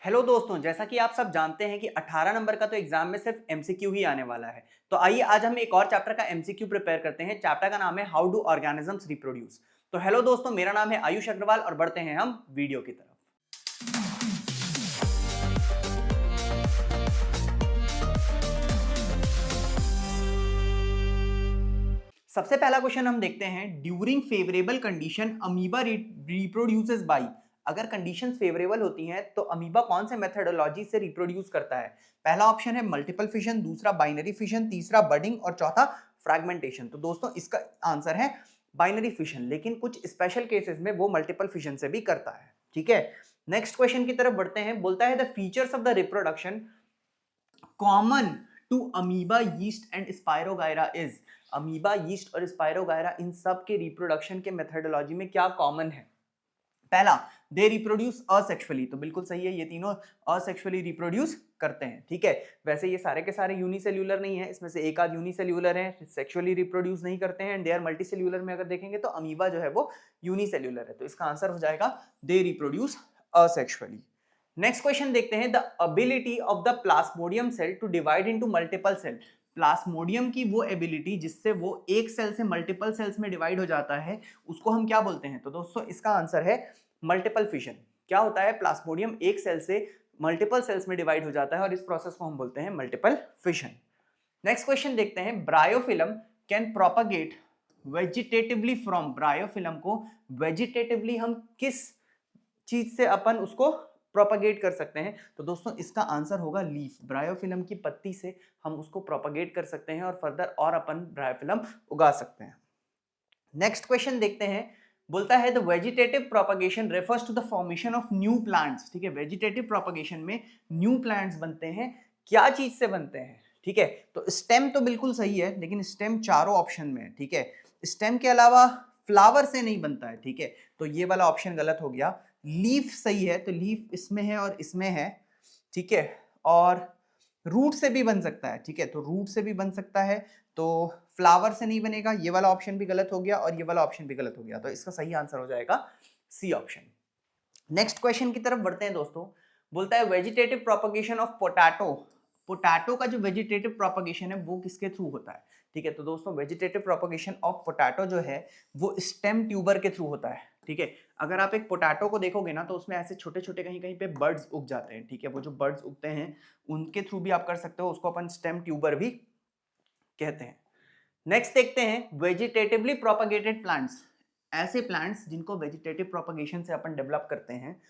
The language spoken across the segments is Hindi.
हेलो दोस्तों, जैसा कि आप सब जानते हैं कि 18 नंबर का तो एग्जाम में सिर्फ एमसीक्यू ही आने वाला है। तो आइए आज हम एक और चैप्टर का एमसीक्यू प्रिपेयर करते हैं। चैप्टर का नाम है हाउ डू ऑर्गेनिजम्स रिप्रोड्यूस। तो हेलो दोस्तों, मेरा नाम है आयुष अग्रवाल और बढ़ते हैं हम वीडियो की तरफ। सबसे पहला क्वेश्चन हम देखते हैं, during favourable condition amoeba reproduces by. अगर कंडीशंस फेवरेबल होती हैं तो अमीबा कौन से मेथडोलॉजी से रिप्रोड्यूस करता है? पहला ऑप्शन है मल्टीपल फिशन, दूसरा बाइनरी फिशन, तीसरा बडिंग और चौथा फ्रैगमेंटेशन। तो दोस्तों इसका आंसर है बाइनरी फिशन, लेकिन कुछ स्पेशल केसेस में वो मल्टीपल फिशन से भी करता है। ठीक है, नेक्स्ट क्वेश्चन की तरफ बढ़ते हैं। बोलता है the features of the reproduction common to amoeba, yeast and Spirogyra is. Amoeba, yeast और स्पायरोगायरा इन सब के रिप्रोडक्शन के मेथडोलॉजी में क्या कॉमन है? पहला, दे रिप्रोड्यूस असेक्सुअली। तो बिल्कुल सही है, ये तीनों असेक्सुअली रिप्रोड्यूस करते हैं। ठीक है, वैसे ये सारे के सारे यूनिसेल्यूलर नहीं है, इसमें से एक आध यूनिसेल्यूलर है, सेक्सुअली रिप्रोड्यूस नहीं करते हैं। दे आर मल्टीसेल्यूलर में अगर देखेंगे तो अमीबा जो है वो यूनिसेल्यूलर है। तो इसका आंसर हो जाएगा they reproduce asexually. Next question देखते हैं, the ability of the Plasmodium cell to divide into multiple cell. Plasmodium की वो एबिलिटी जिससे वो एक सेल से मल्टीपल सेल्स में डिवाइड हो जाता है, उसको हम क्या बोलते हैं? तो दोस्तों इसका आंसर है मल्टीपल फिशन। क्या होता है? प्लास्मोडियम एक सेल से मल्टीपल सेल्स में डिवाइड हो जाता है और इस प्रोसेस को हम बोलते हैं मल्टीपल फिशन। नेक्स्ट क्वेश्चन देखते हैं, bryophyllum can propagate vegetatively from. Bryophyllum को वेजिटेटिवली हम किस चीज से अपन उसको प्रोपगेट कर सकते हैं? तो दोस्तों इसका आंसर होगा लीफ। ब्रायोफिलम की पत्ती से हम उसको प्रोपगेट कर सकते हैं और फर्दर और अपन ब्रायोफिलम उगा सकते हैं। नेक्स्ट क्वेश्चन देखते हैं, बोलता है the vegetative propagation refers to the formation of new plants. ठीक है, वेजिटेटिव प्रोपगेशन में न्यू प्लांट्स बनते हैं, क्या चीज से बनते हैं? ठीक है, तो स्टेम तो बिल्कुल सही है, लेकिन स्टेम चारों ऑप्शन में है। ठीक है, स्टेम के अलावा फ्लावर से नहीं बनता है। ठीक है, तो ये वाला ऑप्शन गलत हो गया। लीफ सही है, तो लीफ इसमें है और इसमें है। ठीक है, और रूट से भी बन सकता है। ठीक है, तो रूट से भी बन सकता है, तो फ्लावर से नहीं बनेगा। ये वाला ऑप्शन भी गलत हो गया और ये वाला ऑप्शन भी गलत हो गया, तो इसका सही आंसर हो जाएगा सी ऑप्शन। नेक्स्ट क्वेश्चन की तरफ बढ़ते हैं दोस्तों। बोलता है vegetative propagation of potato. Potato का जो वेजिटेटिव प्रोपगेशन है वो किसके थ्रू होता है? ठीक है, तो दोस्तों वेजिटेटिव प्रोपगेशन ऑफ पोटैटो जो है वो स्टेम ट्यूबर के थ्रू होता है। ठीक है, अगर आप एक पोटैटो को देखोगे ना तो उसमें ऐसे छोटे छोटे कहीं कहीं पे बर्ड्स उग जाते हैं। ठीक है, वो जो बर्ड्स उगते हैं उनके थ्रू भी आप कर सकते हो, उसको अपन स्टेम ट्यूबर भी कहते हैं। नेक्स्ट देखते हैं, वेजिटेटिवली प्रोपगेटेड प्लांट्स। ऐसे प्लांट्स जिनको वेजिटेटिव प्रोपगेशन से अपन डेवलप करते हैं,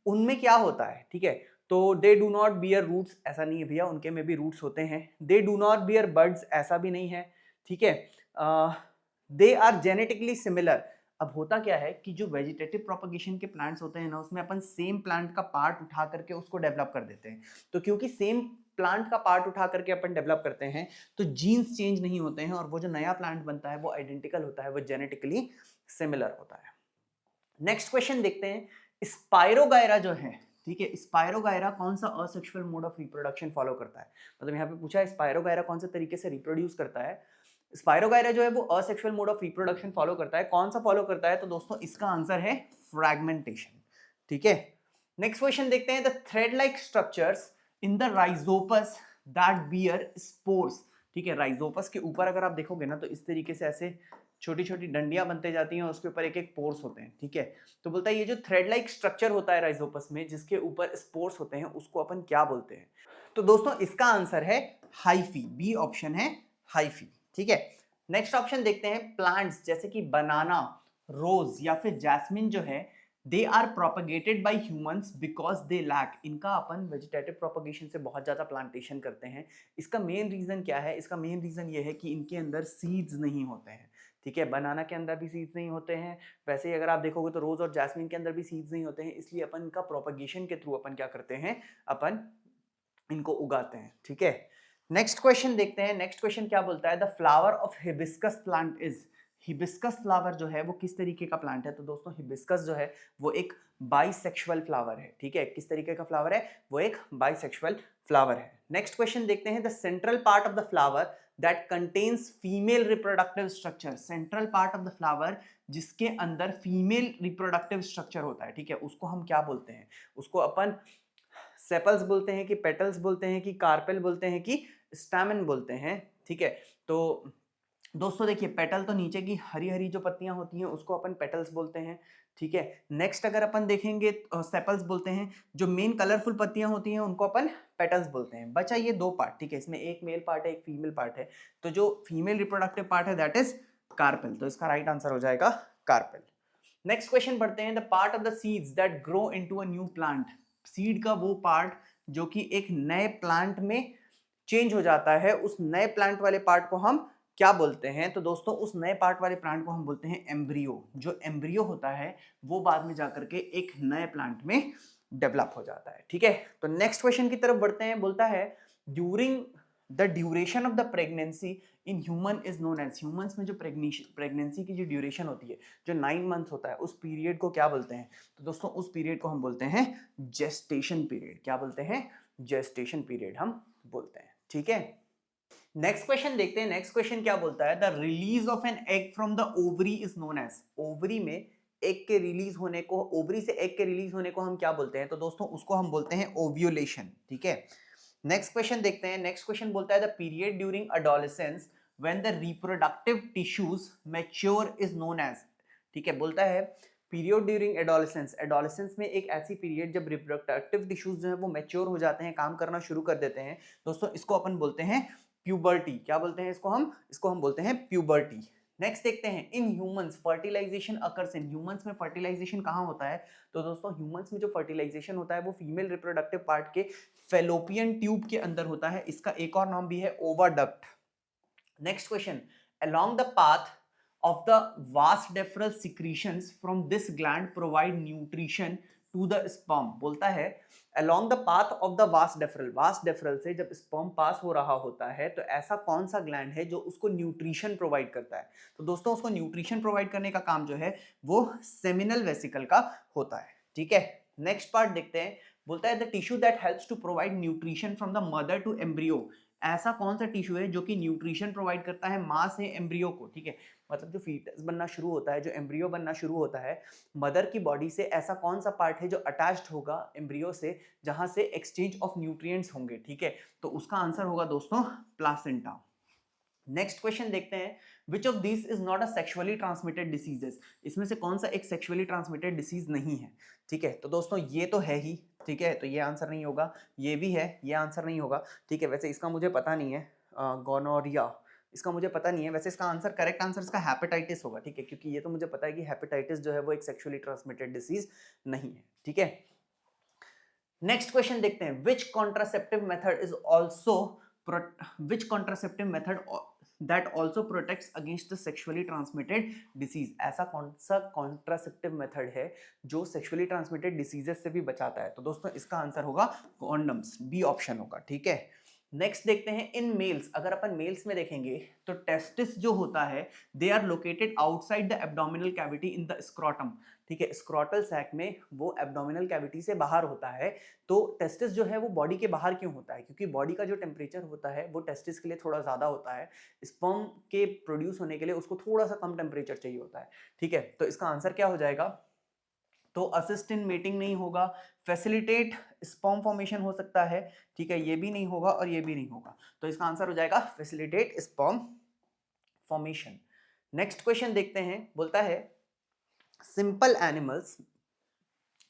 उनमें क्या होता है? ठीक है, तो they do not bear roots, ऐसा नहीं है भैया, उनके में भी रूट्स होते हैं। दे डू नॉट बियर बर्ड्स, ऐसा भी नहीं है। ठीक है, दे आर जेनेटिकली सिमिलर। अब होता क्या है कि जो वेजिटेटिव प्रोपगेशन के प्लांट्स होते हैं ना, उसमें अपन सेम प्लांट का पार्ट उठा करके उसको डेवलप कर देते हैं। तो क्योंकि सेम प्लांट का पार्ट उठा करके अपन डेवलप करते हैं, तो जीन्स चेंज नहीं होते हैं और वो जो नया प्लांट बनता है वो आइडेंटिकल होता है, वो जेनेटिकली सिमिलर होता है। नेक्स्ट क्वेश्चन देखते हैं, स्पायरोगायरा जो है, ठीक है, स्पायरोगायरा कौन सा asexual mode of reproduction follow करता है? मतलब यहाँ पे पूछा है स्पायरोगायरा कौन से तरीके से रिप्रोड्यूस करता है। स्पायरोगायरा जो है वो asexual mode of reproduction follow करता है। कौन सा फॉलो करता है? तो दोस्तों इसका आंसर है फ्रैगमेंटेशन। ठीक है, नेक्स्ट क्वेश्चन देखते हैं, the thread like structures in the Rhizopus that bear spores. ठीक है, राइजोपस के ऊपर अगर आप देखोगे ना तो इस तरीके से ऐसे छोटी छोटी डंडियां बनते जाती हैं और उसके ऊपर एक एक पोर्स होते हैं। ठीक है, तो बोलता है ये जो थ्रेड लाइक स्ट्रक्चर होता है राइजोपस में जिसके ऊपर स्पोर्स होते हैं उसको अपन क्या बोलते हैं? तो दोस्तों इसका आंसर है हाइफी। बी ऑप्शन है हाइफी। ठीक है, नेक्स्ट ऑप्शन देखते हैं, प्लांट्स जैसे कि बनाना, रोज या फिर जैस्मिन जो है, they are propagated by humans because they lack. इनका अपन वेजिटेटिव प्रोपगेशन से बहुत ज्यादा प्लांटेशन करते हैं। इसका मेन रीजन क्या है? इसका मेन रीजन ये है कि इनके अंदर सीड्स नहीं होते हैं। ठीक है, बनाना के अंदर भी सीड्स नहीं होते हैं, वैसे ही अगर आप देखोगे तो रोज और जैस्मिन के अंदर भी सीड्स नहीं होते हैं, इसलिए अपन इनका प्रोपगेशन के थ्रू अपन क्या करते हैं? अपन इनको उगाते हैं। ठीक है, नेक्स्ट क्वेश्चन देखते हैं। नेक्स्ट क्वेश्चन क्या बोलता है, the flower of hibiscus plant is. Hibiscus flower जो है वो किस तरीके का प्लांट है? तो दोस्तों हिबिस्कस जो है वो एक बाइसेक्सुअल फ्लावर है। ठीक है, किस तरीके का फ्लावर है? वो एक बाइसेक्सुअल फ्लावर है। नेक्स्ट क्वेश्चन देखते हैं, the central part of the flower that contains female reproductive structure. Central part of the flower जिसके अंदर फीमेल रिप्रोडक्टिव स्ट्रक्चर होता है, ठीक है, उसको हम क्या बोलते हैं? उसको अपन सेपल्स बोलते हैं कि पेटल्स बोलते हैं कि कार्पेल बोलते हैं कि स्टैमेन बोलते हैं, ठीक है। तो दोस्तों देखिए, पेटल तो नीचे की हरी हरी जो पत्तियां होती हैं उसको अपन पेटल्स बोलते हैं, ठीक है। नेक्स्ट अगर अपन देखेंगे सेपल्स बोलते हैं, जो मेन कलरफुल पत्तियां होती हैं उनको अपन पेटल्स बोलते हैं। बचा ये दो पार्ट, ठीक है, इसमें एक मेल पार्ट है एक फीमेल पार्ट है, तो जो फीमेल रिप्रोडक्टिव पार्ट है दैट इज कार्पेल, तो इसका राइट आंसर हो जाएगा कार्पेल। नेक्स्ट क्वेश्चन पढ़ते हैं, the part of the seeds that grow into a new plant. Seed का वो पार्ट जो कि एक नए प्लांट में चेंज हो जाता है, उस नए प्लांट वाले पार्ट को हम क्या बोलते हैं? तो दोस्तों उस नए पार्ट वाले प्लांट को हम बोलते हैं एम्ब्रियो। जो एम्ब्रियो होता है वो बाद में जाकर के एक नए प्लांट में डेवलप हो जाता है, ठीक है। तो नेक्स्ट क्वेश्चन की तरफ बढ़ते हैं, बोलता है during the duration of the pregnancy in human is known as, humans में जो प्रेगनेंसी की जो ड्यूरेशन होती है, जो 9 मंथ्स होता है, उस पीरियड को क्या बोलते हैं? तो दोस्तों उस पीरियड को हम बोलते हैं जेस्टेशन पीरियड। क्या बोलते हैं? जेस्टेशन पीरियड हम बोलते हैं, ठीक है। नेक्स्ट क्वेश्चन देखते हैं। नेक्स्ट क्वेश्चन क्या बोलता है? The release of an egg from the ovary is known as, ovary में एग के रिलीज होने को, ओवरी से एग के रिलीज होने को हम क्या बोलते हैं? तो दोस्तों उसको हम बोलते हैं ओव्यूलेशन, ठीक है। नेक्स्ट क्वेश्चन देखते हैं। नेक्स्ट क्वेश्चन बोलता है the period during adolescence when the reproductive tissues mature is known as, ठीक है। बोलता है पीरियड ड्यूरिंग एडोलेसेंस, एडोलेसेंस में एक ऐसी पीरियड जब रिप्रोडक्टिव टिश्यूज जो है वो मैच्योर हो जाते हैं, काम करना शुरू कर देते हैं, दोस्तों इसको अपन बोलते हैं प्यूबर्टी। क्या बोलते हैं इसको हम? इसको हम बोलते हैं प्यूबर्टी। नेक्स्ट देखते हैं, in humans fertilization occurs in, humans में फर्टिलाइजेशन कहाँ होता है? तो दोस्तों ह्यूमंस में जो फर्टिलाइजेशन होता है वो फीमेल रिप्रोडक्टिव पार्ट के फेलोपियन ट्यूब के अंदर होता है। इसका एक और नाम भी है ओवाडक्ट। Next question, along the path of the vas deferens secretions from this gland provide nutrition to the sperm। बोलता है along the path of the vas deferens, vas deferens से जब sperm पास हो रहा होता है तो ऐसा कौन सा ग्लैंड है जो उसको न्यूट्रिशन प्रोवाइड करता है? तो दोस्तों उसको न्यूट्रिशन प्रोवाइड करने का काम जो है वो सेमिनल वेसिकल का होता है, ठीक है। नेक्स्ट पार्ट देखते हैं, बोलता है the tissue that helps to provide nutrition from the mother to embryo. ऐसा कौन सा टिश्यू है जो कि न्यूट्रिशन प्रोवाइड करता है मां से एम्ब्रियो को, ठीक है। मतलब जो फीटस बनना शुरू होता है, जो एम्ब्रियो बनना शुरू होता है मदर की बॉडी से, ऐसा कौन सा पार्ट है जो अटैच्ड होगा एम्ब्रियो से, जहां से एक्सचेंज ऑफ न्यूट्रिएंट्स होंगे, ठीक है। तो उसका आंसर होगा दोस्तों प्लासेंटा। नेक्स्ट क्वेश्चन देखते हैं, which of this is not a sexually transmitted diseases. इसमें से कौन सा एक सेक्सुअली ट्रांसमिटेड डिसीज नहीं है, ठीक है। तो दोस्तों ये तो है ही, ठीक है, तो ये आंसर नहीं होगा। ये भी है, ये आंसर नहीं होगा, ठीक है। वैसे इसका मुझे पता नहीं है, गोनोरिया, इसका मुझे पता नहीं है। वैसे इसका आंसर, करेक्ट आंसर इसका हेपेटाइटिस होगा, ठीक है, क्योंकि ये तो मुझे पता है कि हेपेटाइटिस जो है वो एक सेक्सुअली ट्रांसमिटेड डिसीज नहीं है, ठीक है। नेक्स्ट क्वेश्चन देखते हैं, which contraceptive method is also, which contraceptive method that also protects against the sexually transmitted disease. ऐसा कौन सा कॉन्ट्रासेप्टिव मेथड है जो सेक्सुअली ट्रांसमिटेड डिसीजेस से भी बचाता है? तो दोस्तों इसका आंसर होगा कॉन्डम्स, बी ऑप्शन होगा, ठीक है। नेक्स्ट देखते हैं, इन मेल्स, अगर अपन मेल्स में देखेंगे तो टेस्टिस जो होता है they are located outside the abdominal cavity in the scrotum, ठीक है। स्क्रोटल सैक में वो एब्डोमिनल कैविटी से बाहर होता है। तो टेस्टिस जो है वो बॉडी के बाहर क्यों होता है? क्योंकि बॉडी का जो टेम्परेचर होता है वो टेस्टिस के लिए थोड़ा ज्यादा होता है, स्पर्म के प्रोड्यूस होने के लिए उसको थोड़ा सा कम टेम्परेचर चाहिए होता है, ठीक है। तो इसका आंसर क्या हो जाएगा? तो असिस्ट इन मेटिंग नहीं होगा, फैसिलिटेट स्पर्म फॉर्मेशन हो सकता है, ठीक है, ये भी नहीं होगा और ये भी नहीं होगा। तो इसका आंसर हो जाएगा facilitate sperm formation. Next question देखते हैं, बोलता है सिंपल एनिमल्स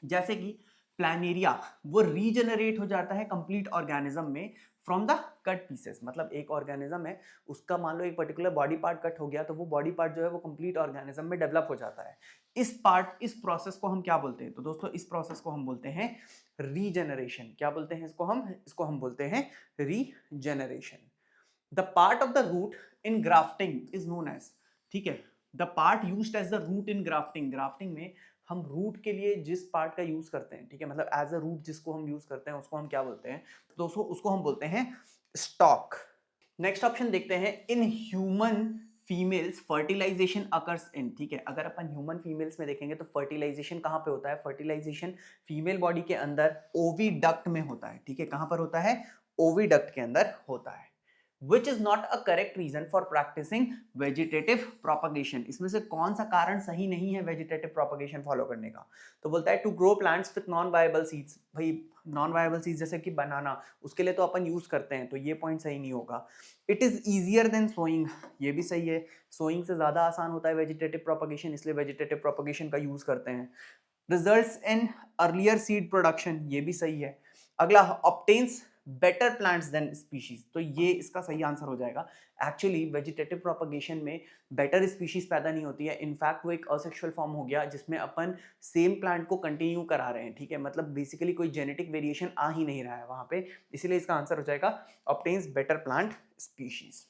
जैसे कि प्लानेरिया वो रीजनरेट हो जाता है कंप्लीट ऑर्गेनिज्म में फ्रॉम द कट पीसेस। मतलब एक ऑर्गेनिज्म है, उसका मान लो एक पर्टिकुलर बॉडी पार्ट कट हो गया तो वो बॉडी पार्ट जो है वो कंप्लीट ऑर्गेनिज्म में डेवलप हो जाता है। इस प्रोसेस को हम क्या बोलते हैं? तो दोस्तों इस प्रोसेस को हम बोलते हैं रीजनरेशन। क्या बोलते हैं इसको? हम बोलते हैं regeneration. The part of the root in grafting is known as, ठीक है, the part used as the root in grafting. Grafting में हम रूट के लिए जिस पार्ट का यूज करते हैं, ठीक है, मतलब एज अ रूट जिसको हम यूज करते हैं उसको हम क्या बोलते हैं? तो दोस्तों उसको हम बोलते हैं स्टॉक। नेक्स्ट ऑप्शन देखते हैं, in human females fertilization occurs in, ठीक है। अगर अपन ह्यूमन फीमेल्स में देखेंगे तो फर्टिलाइजेशन कहां पे होता है? फर्टिलाइजेशन फीमेल बॉडी के अंदर ओविडक्ट में होता है, ठीक है। कहां पर होता है? ओविडक्ट के अंदर होता है। Which is not a correct reason for practicing vegetative propagation, इसमें से कौन सा कारण सही नहीं है वेजिटेटिव प्रोपगेशन फॉलो करने का? तो बोलता है to grow plants with non viable seeds. भाई नॉन वायबल सीड्स जैसे कि बनाना, उसके लिए तो अपन यूज करते हैं, तो ये पॉइंट सही नहीं होगा। It is easier than sowing, ये भी सही है, सोइंग से ज्यादा आसान होता है वेजिटेटिव प्रोपगेशन, इसलिए वेजिटेटिव प्रोपगेशन का यूज करते हैं। Results in earlier seed production, ये भी सही है। अगला, obtains better plants than species, तो ये इसका सही आंसर हो जाएगा। एक्चुअली वेजिटेटिव प्रोपगेशन में बेटर स्पीशीज पैदा नहीं होती है, इनफैक्ट वो एक असेक्सुअल फॉर्म हो गया जिसमें अपन सेम प्लांट को कंटिन्यू करा रहे हैं, ठीक है, मतलब बेसिकली कोई जेनेटिक वेरिएशन आ ही नहीं रहा है वहां पे, इसीलिए इसका आंसर हो जाएगा obtains better plant species.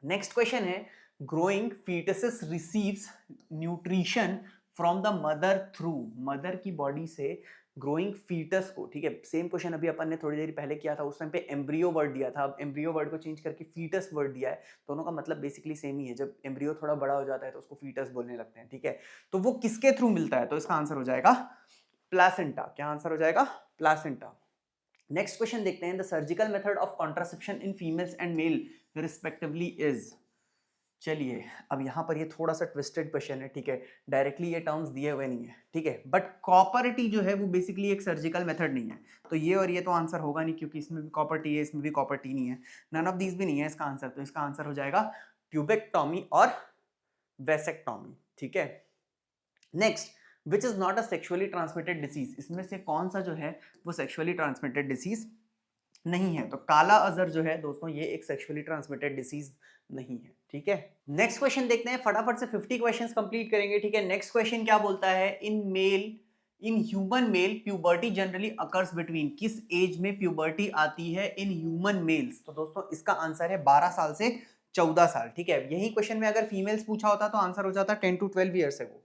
Next question है, growing fetuses receives nutrition from the mother through, mother की बॉडी से ग्रोइंग फीटस को, ठीक है, सेम क्वेश्चन अभी अपन ने थोड़ी देर पहले किया था, उस टाइम पे एम्ब्रियो वर्ड दिया था, अब एम्ब्रियो वर्ड को चेंज करके फीटस वर्ड दिया है, दोनों का मतलब बेसिकली सेम ही है, जब एम्ब्रियो थोड़ा बड़ा हो जाता है तो उसको फीटस बोलने लगते हैं, ठीक है, तो वो किसके थ्रू मिलता है? तो इसका आंसर हो जाएगा प्लासेंटा। क्या आंसर हो जाएगा? प्लासेंटा। नेक्स्ट क्वेश्चन देखते हैं, the surgical method of contraception in females and male respectively is. चलिए अब यहाँ पर ये थोड़ा सा ट्विस्टेड क्वेश्चन है, ठीक है, डायरेक्टली ये टर्म्स दिए हुए नहीं है, ठीक है, बट कॉपर टी जो है वो बेसिकली एक सर्जिकल मेथड नहीं है, तो ये और ये तो आंसर होगा नहीं, क्योंकि इसमें भी कॉपर टी है, इसमें भी कॉपर टी नहीं है, नन ऑफ दीज भी नहीं है इसका आंसर, तो इसका आंसर हो जाएगा ट्यूबेक्टॉमी और वेसेक्टॉमी, ठीक है। Next, which is not a sexually transmitted disease, इसमें से कौन सा जो है वो सेक्सुअली ट्रांसमिटेड डिसीज नहीं है? तो काला अजहर जो है दोस्तों ये एक सेक्सुअली ट्रांसमिटेड डिसीज नहीं है, ठीक है। नेक्स्ट क्वेश्चन देखते हैं, फटाफट से 50 क्वेश्चंस कंप्लीट करेंगे, ठीक है। नेक्स्ट क्वेश्चन क्या बोलता है, in human male puberty generally occurs between, किस एज में प्यूबर्टी आती है इन ह्यूमन मेल्स? तो दोस्तों इसका आंसर है 12 साल से 14 साल, ठीक है। यही क्वेश्चन में अगर फीमेल्स पूछा होता तो आंसर हो जाता 10 टू 12 ईयर्स है वो,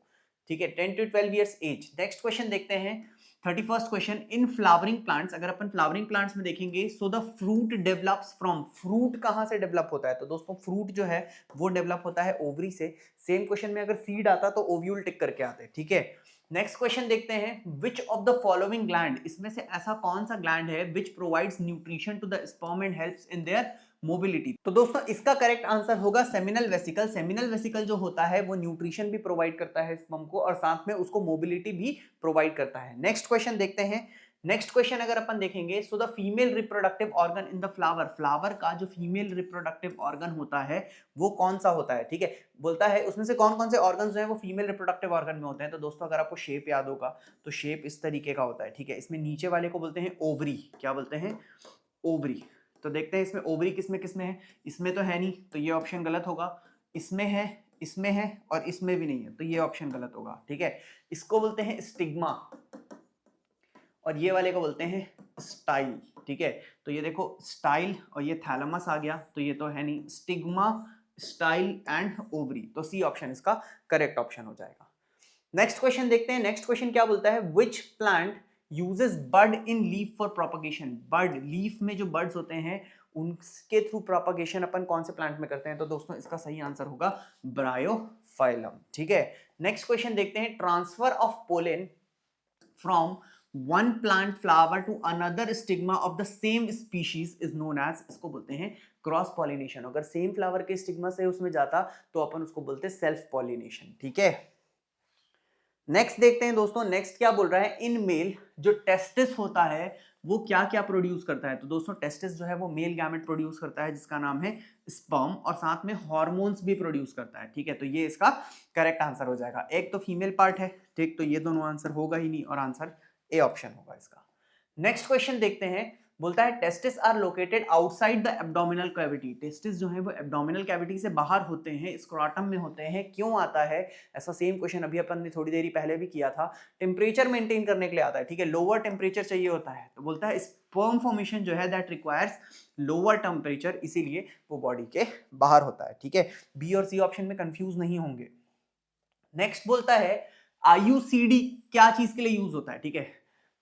ठीक है, 10 to 12 years age. Next question देखते हैं, 31st question, in flowering plants, अगर अपन फ्लावरिंग प्लांट्स में देखेंगे, so the fruit develops from, fruit कहां से डेवलप होता है? तो दोस्तों फ्रूट जो है वो डेवलप होता है ओवरी से। सेम क्वेश्चन में अगर सीड आता तो ओव्यूल टिक करके आते, ठीक है। नेक्स्ट क्वेश्चन देखते हैं, which of the following gland, इसमें से ऐसा कौन सा ग्लैंड है which provides nutrition to the sperm and helps in their mobility? तो दोस्तों इसका करेक्ट आंसर होगा सेमिनल वेसिकल। सेमिनल वेसिकल जो होता है वो न्यूट्रिशन भी प्रोवाइड करता है स्पर्म को और साथ में उसको मोबिलिटी भी प्रोवाइड करता है। नेक्स्ट क्वेश्चन देखते हैं, नेक्स्ट क्वेश्चन अगर अपन देखेंगे, so the female reproductive organ in the flower, flower का जो फीमेल रिप्रोडक्टिव ऑर्गन होता है वो कौन सा होता है, ठीक है। बोलता है उसमें से कौन कौन से ऑर्गन जो है वो फीमेल रिप्रोडक्टिव ऑर्गन में होते हैं। तो दोस्तों अगर आपको शेप याद होगा तो शेप इस तरीके का होता है, ठीक है। इसमें नीचे वाले को बोलते हैं ओवरी, क्या बोलते हैं? ओवरी। तो देखते हैं इसमें ओवरी किसमें किसमें है, इसमें तो है नहीं, तो ये ऑप्शन गलत होगा, इसमें है, इसमें है और इसमें भी नहीं है, तो ये ऑप्शन गलत होगा, ठीक है। इसको बोलते हैं स्टिग्मा और ये वाले को बोलते हैं स्टाइल, ठीक है। तो ये देखो स्टाइल और ये थैलेमस आ गया, तो ये तो है नहीं, स्टिग्मा, स्टाइल एंड ओवरी, तो सी ऑप्शन इसका करेक्ट ऑप्शन हो जाएगा। नेक्स्ट क्वेश्चन देखते हैं, नेक्स्ट क्वेश्चन क्या बोलता है, which plant uses bud in leaf for propagation? Bud, leaf में जो बर्ड्स होते हैं उनके थ्रू प्रोपगेशन अपन कौन से प्लांट में करते हैं? तो दोस्तों इसका सही आंसर होगा ब्रायोफाइलम, ठीक है। नेक्स्ट क्वेश्चन देखते हैं, transfer of pollen from one plant flower to another stigma of the same species is known as, इसको बोलते हैं क्रॉस पॉलिनेशन। अगर सेम फ्लावर के स्टिग्मा से उसमें जाता तो अपन उसको बोलते हैं सेल्फ पॉलिनेशन, ठीक है। नेक्स्ट देखते हैं दोस्तों, नेक्स्ट क्या बोल रहा है, इन मेल जो टेस्टिस होता है वो क्या क्या प्रोड्यूस करता है? तो दोस्तों टेस्टिस जो है वो मेल गैमेट प्रोड्यूस करता है जिसका नाम है स्पर्म और साथ में हार्मोन्स भी प्रोड्यूस करता है, ठीक है। तो ये इसका करेक्ट आंसर हो जाएगा। एक तो फीमेल पार्ट है, ठीक, तो ये दोनों आंसर होगा ही नहीं और आंसर ए ऑप्शन होगा इसका। नेक्स्ट क्वेश्चन देखते हैं, बोलता है testis are located outside the abdominal cavity, testis जो है वो एब्डोमिनल कैविटी से बाहर होते हैं, स्क्रोटम में होते हैं, क्यों आता है ऐसा? सेम क्वेश्चन अभी अपन ने थोड़ी देरी पहले भी किया था, टेम्परेचर मेंटेन करने के लिए आता है, ठीक है, लोअर टेम्परेचर चाहिए होता है, तो बोलता है स्पर्म फॉर्मेशन जो है दैट रिक्वायर्स लोअर टेम्परेचर, इसीलिए वो बॉडी के बाहर होता है, ठीक है। बी और सी ऑप्शन में कंफ्यूज नहीं होंगे। नेक्स्ट बोलता है आईयूसीडी क्या चीज के लिए यूज होता है, ठीक है।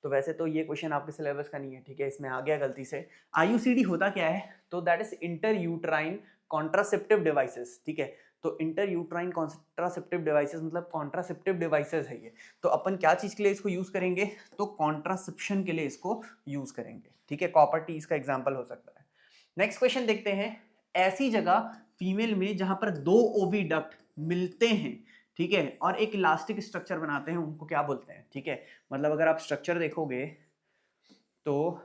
तो वैसे तो ये क्वेश्चन आपके सिलेबस का नहीं है, ठीक है, इसमें आ गया गलती से। आईयूसीडी होता क्या है? तो that is inter uterine contraceptive devices, ठीक है। तो इंटर यूट्राइन कॉन्ट्रासेप्टिव डिवाइसेस मतलब कॉन्ट्रासेप्टिव डिवाइसेस है ये। तो अपन क्या चीज के लिए इसको यूज करेंगे? तो कॉन्ट्रासेप्शन के लिए इसको यूज करेंगे, ठीक है। कॉपर टी इसका एग्जाम्पल हो सकता है। नेक्स्ट क्वेश्चन देखते हैं, ऐसी जगह फीमेल में जहां पर दो ओविडक्ट मिलते हैं, ठीक है, और एक इलास्टिक स्ट्रक्चर बनाते हैं, उनको क्या बोलते हैं? ठीक है, मतलब अगर आप स्ट्रक्चर देखोगे तो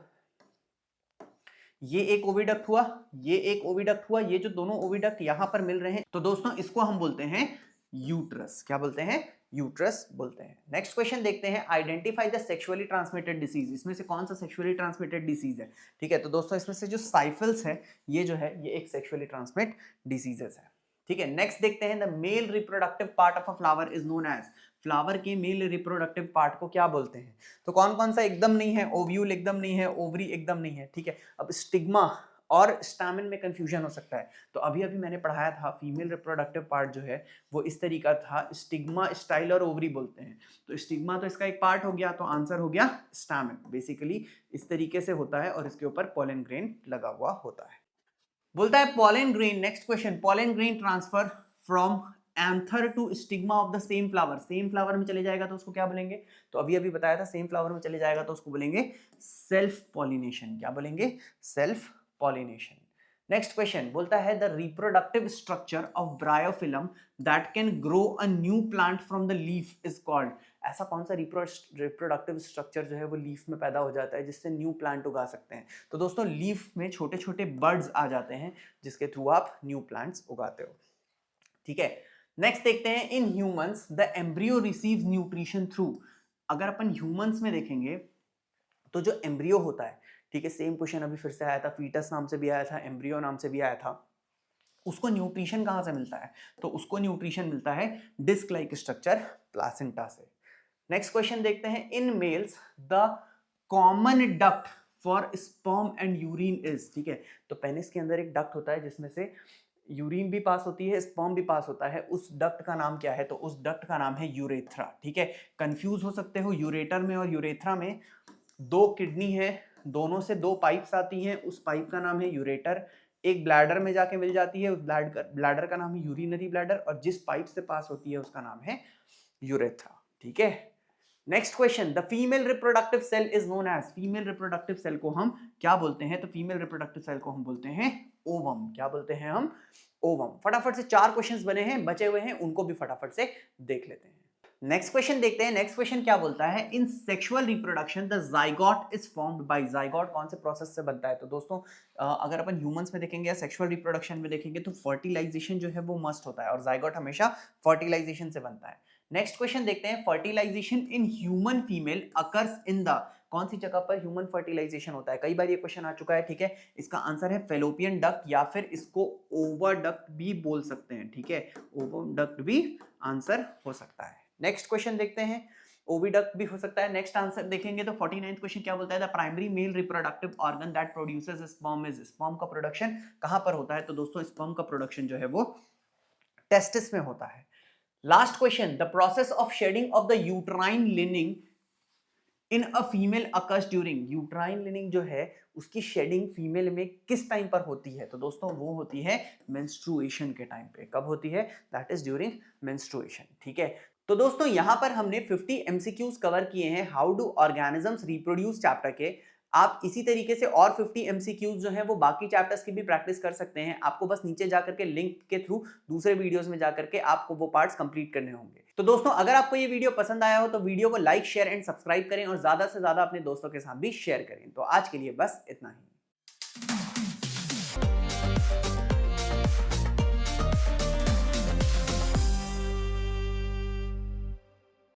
ये एक ओविडक्ट हुआ, ये एक ओविडक्ट हुआ, ये जो दोनों ओविडक्ट यहां पर मिल रहे हैं, तो दोस्तों इसको हम बोलते हैं यूट्रस। क्या बोलते हैं? यूट्रस बोलते हैं। नेक्स्ट क्वेश्चन देखते हैं, identify the sexually transmitted disease. इसमें से कौन सा सेक्सुअली ट्रांसमिटेड डिसीज है? ठीक है, तो दोस्तों इसमें से जो साइफल्स है, ये जो है ये एक सेक्सुअली ट्रांसमिट डिसीजेस है। ठीक है, नेक्स्ट देखते हैं, the male reproductive part of a flower is known as. Flower के मेल रिप्रोडक्टिव पार्ट को क्या बोलते हैं? तो कौन कौन सा एकदम नहीं है? ओव्यूल एकदम नहीं है, ओवरी एकदम नहीं है। ठीक है, अब स्टिग्मा और स्टैमेन में कंफ्यूजन हो सकता है। तो अभी अभी मैंने पढ़ाया था, फीमेल रिप्रोडक्टिव पार्ट जो है वो इस तरीका था, स्टिग्मा, स्टाइल और ओवरी बोलते हैं। तो स्टिग्मा तो इसका एक पार्ट हो गया, तो आंसर हो गया स्टैमेन। बेसिकली इस तरीके से होता है और इसके ऊपर पॉलन ग्रेन लगा हुआ होता है। बोलता है pollen grain, next question, pollen grain transfer from anther to stigma of the same flower. Same flower में चले जाएगा तो उसको क्या बोलेंगे? तो अभी अभी बताया था, सेम फ्लावर में चले जाएगा तो उसको बोलेंगे सेल्फ पॉलिनेशन। क्या बोलेंगे? Self pollination. नेक्स्ट क्वेश्चन बोलता है the reproductive structure of bryophyllum that can grow a new plant from the leaf is called. ऐसा कौन सा रिप्रोडक्टिव स्ट्रक्चर जो है वो लीफ में पैदा हो जाता है जिससे न्यू प्लांट उगा सकते हैं? तो दोस्तों लीफ में छोटे छोटे बर्ड्स आ जाते हैं जिसके थ्रू आप न्यू प्लांट्स उगाते हो। ठीक है, नेक्स्ट देखते हैं, in humans the embryo receives nutrition through. अगर अपन ह्यूमंस में देखेंगे तो जो एम्ब्रियो होता है, ठीक है, सेम क्वेश्चन अभी फिर से आया था, फीटस नाम से भी आया था, एम्ब्रियो नाम से भी आया था, उसको न्यूट्रिशन कहां से मिलता है? तो उसको न्यूट्रिशन मिलता है डिस्क लाइक स्ट्रक्चर प्लासेंटा से। नेक्स्ट क्वेश्चन देखते हैं, in males the common duct for sperm and urine is. ठीक है, तो पेनिस के अंदर एक डक्ट होता है जिसमें से यूरिन भी पास होती है, स्पर्म भी पास होता है, उस डक्ट का नाम क्या है? तो उस डक्ट का नाम है यूरेथ्रा। ठीक है, कंफ्यूज हो सकते हो, यूरेटर में और यूरेथ्रा में दो किडनी है, दोनों से दो पाइप्स आती हैं, उस पाइप का नाम है यूरेटर। एक ब्लैडर में जाके मिल जाती है, उस ब्लैडर का नाम है यूरिनरी ब्लैडर, और जिस पाइप से पास होती है उसका नाम है यूरेथ्रा। ठीक है, next question, the female reproductive cell is known as. Female reproductive cell को हम क्या बोलते हैं? तो फीमेल रिप्रोडक्टिव सेल को हम बोलते हैं ओवम। क्या बोलते हैं हम? ओवम। फटाफट से 4 क्वेश्चंस बने हैं, बचे हुए हैं, उनको भी फटाफट से देख लेते हैं। नेक्स्ट क्वेश्चन देखते हैं, नेक्स्ट क्वेश्चन क्या बोलता है, in sexual reproduction the zygote is formed by. Zygote कौन से प्रोसेस से बनता है? तो दोस्तों अगर अपन ह्यूमंस में देखेंगे या सेक्सुअल रिप्रोडक्शन में देखेंगे तो फर्टिलाइजेशन जो है वो मस्ट होता है, और जाइगोट हमेशा फर्टिलाइजेशन से बनता है। नेक्स्ट क्वेश्चन देखते हैं, fertilization in human female occurs in the. कौन सी जगह पर ह्यूमन फर्टिलाइजेशन होता है? कई बार ये क्वेश्चन आ चुका है। ठीक है, इसका आंसर है फेलोपियन डक्ट, या फिर इसको ओवाडक्ट भी बोल सकते हैं। ठीक है, ओवाडक्ट भी आंसर हो सकता है। नेक्स्ट क्वेश्चन देखते हैं, ओविडक्ट भी हो सकता है। नेक्स्ट आंसर देखेंगे तो 49th क्वेश्चन क्या बोलता है, the primary male reproductive organ that produces sperm is. Sperm का प्रोडक्शन कहां पर होता है? तो दोस्तों स्पर्म का प्रोडक्शन जो है वो टेस्टिस में होता है। Last question, the process of shedding of the uterine leaning in a female occurs during. Uterine leaning जो है उसकी शेडिंग फीमेल में किस टाइम पर होती है? तो दोस्तों वो होती है मेंस्ट्रुएशन के टाइम पे। कब होती है? That is during menstruation. ठीक है, तो दोस्तों यहां पर हमने 50 एमसीक्यूज कवर किए हैं how do organisms reproduce chapter के। आप इसी तरीके से और 50 एमसीक्यूज जो है वो बाकी चैप्टर्स की भी प्रैक्टिस कर सकते हैं। आपको बस नीचे जाकर के लिंक के थ्रू दूसरे वीडियोस में जाकर के आपको वो पार्ट्स कंप्लीट करने होंगे। तो दोस्तों अगर आपको ये वीडियो पसंद आया हो तो वीडियो को लाइक, शेयर एंड सब्सक्राइब करें, और ज्यादा से ज्यादा अपने दोस्तों के साथ भी शेयर करें। तो आज के लिए बस इतना ही।